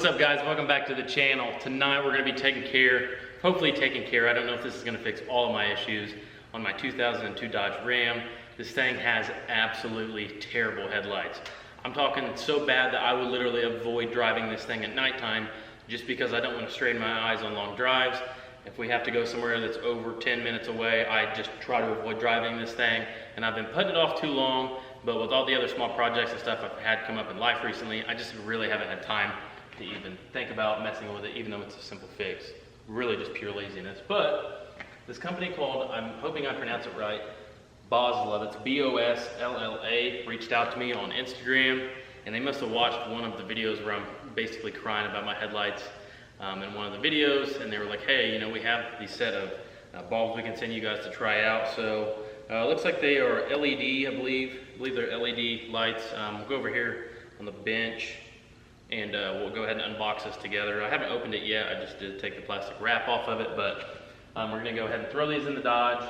What's up guys, welcome back to the channel. Tonight we're going to be hopefully taking care, I don't know if this is going to fix all of my issues on my 2002 Dodge Ram. This thing has absolutely terrible headlights. I'm talking so bad that I would literally avoid driving this thing at nighttime just because I don't want to strain my eyes on long drives. If we have to go somewhere that's over 10 minutes away, I just try to avoid driving this thing, and I've been putting it off too long, but with all the other small projects and stuff I've had come up in life recently, I just really haven't had time to even think about messing with it, even though it's a simple fix. Really just pure laziness. But this company called, I'm hoping I pronounce it right, Bosla, that's B-O-S-L-L-A, reached out to me on Instagram, and they must have watched one of the videos where I'm basically crying about my headlights in one of the videos, and they were like, hey, you know, we have these set of bulbs we can send you guys to try out. So it looks like they are LED, I believe they're LED lights. We'll go over here on the bench, and we'll go ahead and unbox this together. I haven't opened it yet, I just did take the plastic wrap off of it, but we're gonna go ahead and throw these in the Dodge.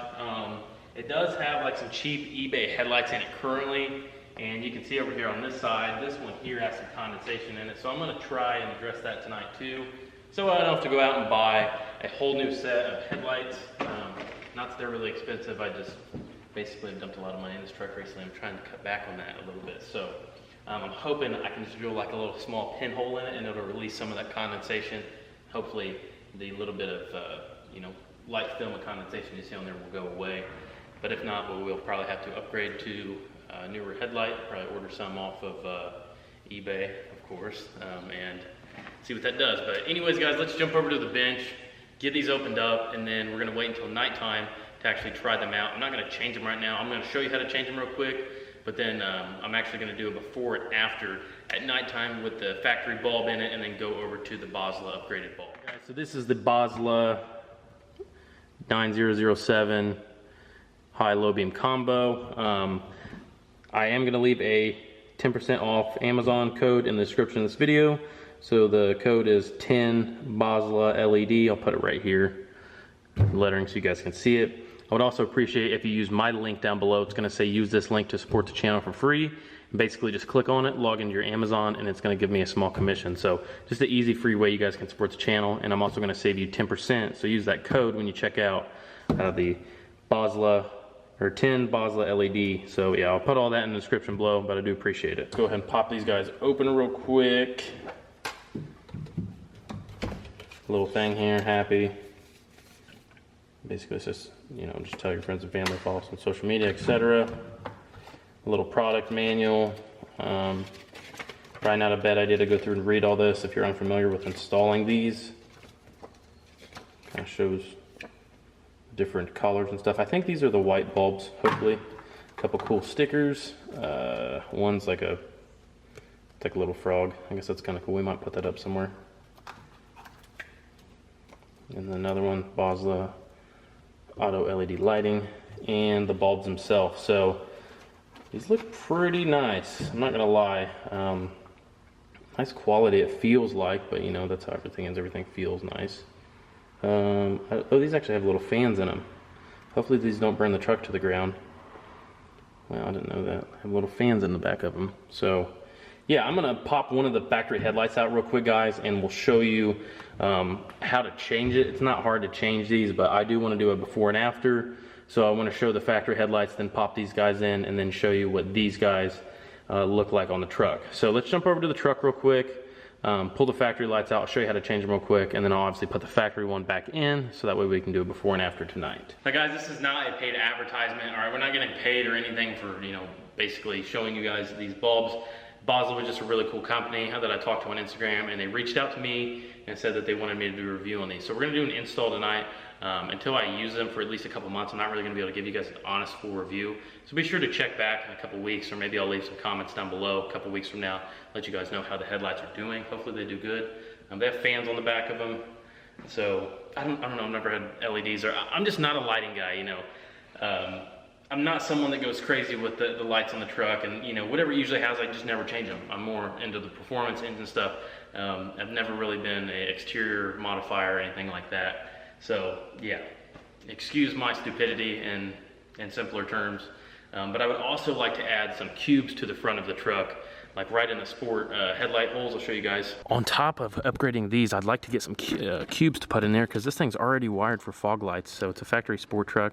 It does have like some cheap eBay headlights in it currently, and you can see over here on this side, this one here has some condensation in it, so I'm gonna try and address that tonight too. So I don't have to go out and buy a whole new set of headlights. Not that they're really expensive, I just basically dumped a lot of money in this truck recently. I'm trying to cut back on that a little bit. So I'm hoping I can just drill like a little small pinhole in it and it'll release some of that condensation. Hopefully the little bit of you know, light film of condensation you see on there will go away. But if not, we'll probably have to upgrade to a newer headlight, probably order some off of eBay, of course, and see what that does. But anyways guys, let's jump over to the bench, get these opened up, and then we're gonna wait until nighttime to actually try them out. I'm not gonna change them right now. I'm gonna show you how to change them real quick, but then I'm actually gonna do a before and after at nighttime with the factory bulb in it, and then go over to the Bosla upgraded bulb. Okay, so this is the Bosla 9007 high low beam combo. I am gonna leave a 10% off Amazon code in the description of this video. So the code is 10 Bosla LED. I'll put it right here, lettering, so you guys can see it. I would also appreciate if you use my link down below. It's gonna say use this link to support the channel for free. Basically just click on it, log into your Amazon, and it's gonna give me a small commission. So just an easy free way you guys can support the channel, and I'm also gonna save you 10%. So use that code when you check out the Bosla, or 10 Bosla LED. So yeah, I'll put all that in the description below, but I do appreciate it. Let's go ahead and pop these guys open real quick. Little thing here, happy. Basically it's just, you know, just tell your friends and family, follow us on social media, etc. A little product manual. Probably not a bad idea to go through and read all this if you're unfamiliar with installing these. Kind of shows different colors and stuff. I think these are the white bulbs, hopefully. A couple cool stickers. One's like a little frog. I guess that's kind of cool. We might put that up somewhere. And then another one, Bosla auto LED lighting, and the bulbs themselves. So these look pretty nice, I'm not gonna lie. Nice quality it feels like, but you know, that's how everything is. Everything feels nice. Oh, these actually have little fans in them. Hopefully these don't burn the truck to the ground. Well, I didn't know that. They have little fans in the back of them. So yeah, I'm gonna pop one of the factory headlights out real quick, guys, and we'll show you how to change it. It's not hard to change these, but I do want to do a before and after. So I want to show the factory headlights, then pop these guys in, and then show you what these guys look like on the truck. So let's jump over to the truck real quick, pull the factory lights out, I'll show you how to change them real quick, and then I'll obviously put the factory one back in, so that way we can do a before and after tonight. Now guys, this is not a paid advertisement. All right, we're not getting paid or anything for, you know, basically showing you guys these bulbs. Bosla was just a really cool company that I talked to on Instagram, and they reached out to me and said that they wanted me to do a review on these. So we're gonna do an install tonight. Until I use them for at least a couple months, I'm not really gonna be able to give you guys an honest full review. So be sure to check back in a couple weeks, or maybe I'll leave some comments down below a couple weeks from now, let you guys know how the headlights are doing. Hopefully they do good. They have fans on the back of them. So I don't know, I've never had LEDs, or I'm just not a lighting guy, you know. I'm not someone that goes crazy with the lights on the truck, and you know, whatever it usually has, I just never change them. I'm more into the performance engine stuff. I've never really been an exterior modifier or anything like that. So yeah, excuse my stupidity in simpler terms. But I would also like to add some cubes to the front of the truck. like right in the sport headlight holes. I'll show you guys. On top of upgrading these, I'd like to get some cubes to put in there because this thing's already wired for fog lights. So it's a factory sport truck.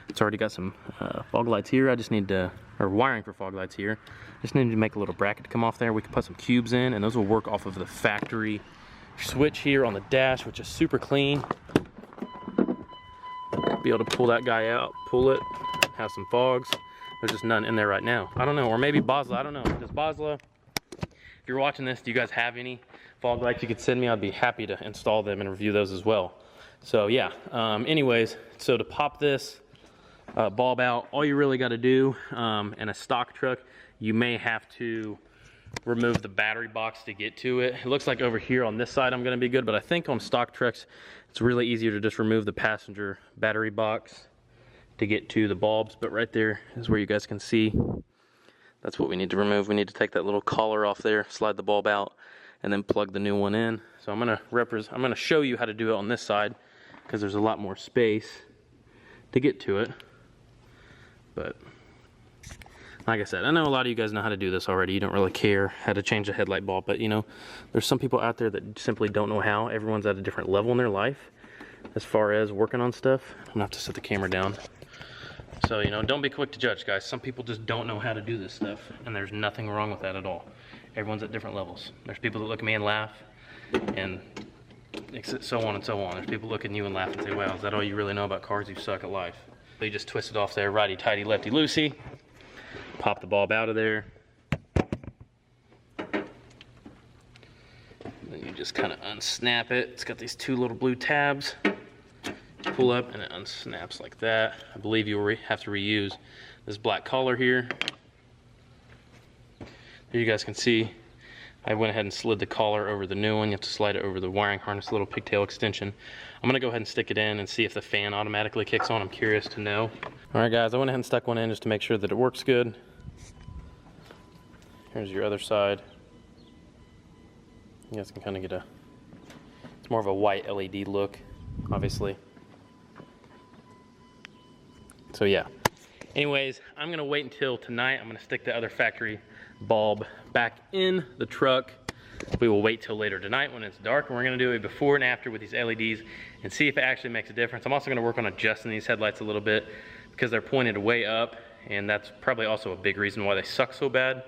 It's already got some fog lights here. I just need to, or wiring for fog lights here. Just need to make a little bracket to come off there. We can put some cubes in, and those will work off of the factory switch here on the dash, which is super clean. Be able to pull that guy out, pull it, have some fogs. There's just none in there right now. I don't know, or maybe Basla, I don't know. Does Basla, if you're watching this, do you guys have any fog lights you could send me? I'd be happy to install them and review those as well. So yeah, anyways, so to pop this bulb out, all you really gotta do, in a stock truck, you may have to remove the battery box to get to it. It looks like over here on this side I'm gonna be good, but I think on stock trucks, it's really easier to just remove the passenger battery box to get to the bulbs. But right there is where you guys can see, that's what we need to remove. We need to take that little collar off there, slide the bulb out, and then plug the new one in. So I'm gonna show you how to do it on this side because there's a lot more space to get to it. But like I said, I know a lot of you guys know how to do this already. You don't really care how to change a headlight bulb, but you know, there's some people out there that simply don't know how. Everyone's at a different level in their life as far as working on stuff. I'm gonna have to set the camera down. So, you know, don't be quick to judge, guys. Some people just don't know how to do this stuff, and there's nothing wrong with that at all. Everyone's at different levels. There's people that look at me and laugh, and so on and so on. There's people look at you and laugh and say, wow, is that all you really know about cars? You suck at life. So you just twist it off there, righty-tighty, lefty-loosey. Pop the bulb out of there. Then you just kind of unsnap it. It's got these two little blue tabs. Pull up and it unsnaps like that. I believe you'll have to reuse this black collar here. Here you guys can see I went ahead and slid the collar over the new one. You have to slide it over the wiring harness, little pigtail extension. I'm gonna go ahead and stick it in and see if the fan automatically kicks on. I'm curious to know. All right guys, I went ahead and stuck one in just to make sure that it works good. Here's your other side. You guys can kind of get it's more of a white LED look, obviously. So yeah, anyways, I'm gonna wait until tonight. I'm gonna stick the other factory bulb back in the truck. We will wait till later tonight when it's dark, and we're gonna do a before and after with these LEDs and see if it actually makes a difference. I'm also gonna work on adjusting these headlights a little bit because they're pointed way up, and that's probably also a big reason why they suck so bad.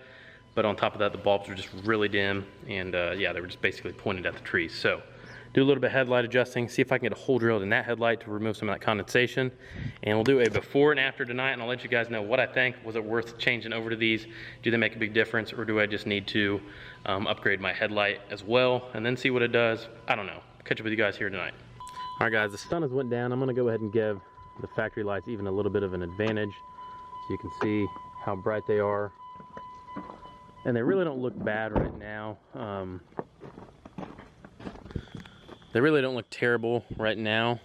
But on top of that, the bulbs were just really dim, and yeah, they were just basically pointed at the trees. So do a little bit of headlight adjusting, see if I can get a hole drilled in that headlight to remove some of that condensation. And we'll do a before and after tonight, and I'll let you guys know what I think. Was it worth changing over to these? Do they make a big difference, or do I just need to upgrade my headlight as well and then see what it does? I don't know. Catch up with you guys here tonight. All right guys, the sun has went down. I'm gonna go ahead and give the factory lights even a little bit of an advantage so you can see how bright they are. And they really don't look bad right now. They really don't look terrible right now.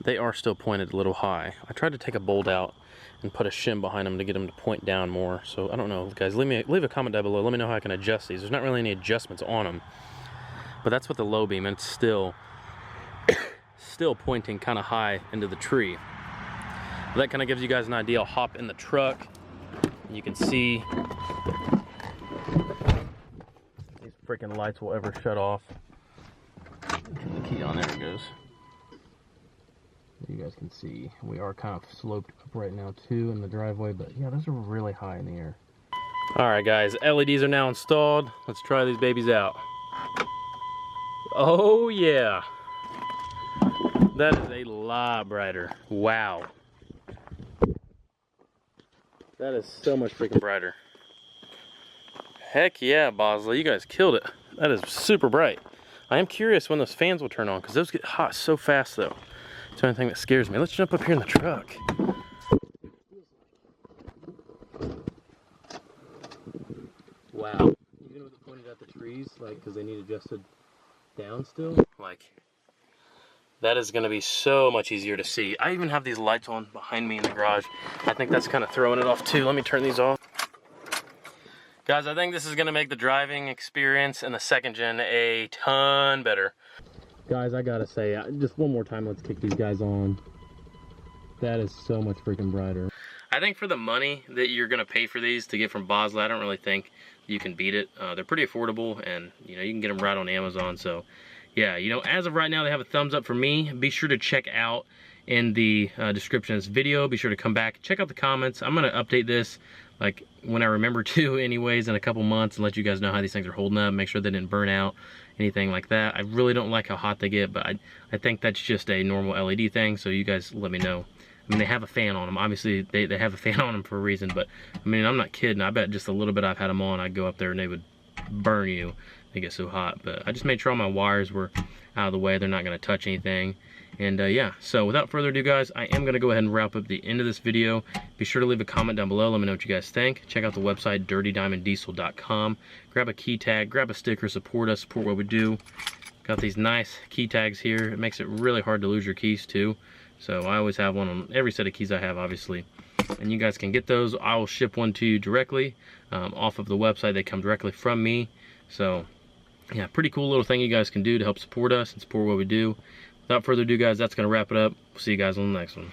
They are still pointed a little high. I tried to take a bolt out and put a shim behind them to get them to point down more. So I don't know, guys, leave a comment down below. Let me know how I can adjust these. There's not really any adjustments on them, but that's with the low beam, and it's still pointing kind of high into the tree. That kind of gives you guys an idea. I'll hop in the truck. You can see these freaking lights will ever shut off. Turn the key on, there it goes. You guys can see we are kind of sloped up right now too in the driveway, but yeah, those are really high in the air. All right guys, LEDs are now installed. Let's try these babies out. Oh yeah, that is a lot brighter. Wow, that is so much freaking brighter. Heck yeah, Basla, you guys killed it. That is super bright. I am curious when those fans will turn on, because those get hot so fast though. It's the only thing that scares me. Let's jump up here in the truck. Wow. Even with it pointed at the trees, like, because they need adjusted down still, like, that is going to be so much easier to see. I even have these lights on behind me in the garage. I think that's kind of throwing it off too. Let me turn these off. Guys, I think this is gonna make the driving experience in the second gen a ton better. Guys, I gotta say, just one more time, let's kick these guys on. That is so much freaking brighter. I think for the money that you're gonna pay for these to get from Bosley, I don't really think you can beat it. They're pretty affordable, and you know, you can get them right on Amazon. So yeah, you know, as of right now, they have a thumbs up for me. Be sure to check out in the description of this video. Be sure to come back, check out the comments. I'm gonna update this like when I remember to anyways in a couple months, and let you guys know how these things are holding up, make sure they didn't burn out, anything like that. I really don't like how hot they get, but I think that's just a normal LED thing, so you guys let me know. I mean, they have a fan on them. Obviously, they have a fan on them for a reason, but I mean, I'm not kidding. I bet just a little bit I've had them on, I'd go up there and they would burn you. They get so hot. But I just made sure all my wires were out of the way. They're not gonna touch anything. And yeah, so without further ado, guys, I am gonna go ahead and wrap up the end of this video. Be sure to leave a comment down below. Let me know what you guys think. Check out the website, dirtydiamonddiesel.com. Grab a key tag, grab a sticker, support us, support what we do. Got these nice key tags here. It makes it really hard to lose your keys too. So I always have one on every set of keys I have, obviously. And you guys can get those. I will ship one to you directly off of the website. They come directly from me. So yeah, pretty cool little thing you guys can do to help support us and support what we do. Without further ado, guys, that's going to wrap it up. We'll see you guys on the next one.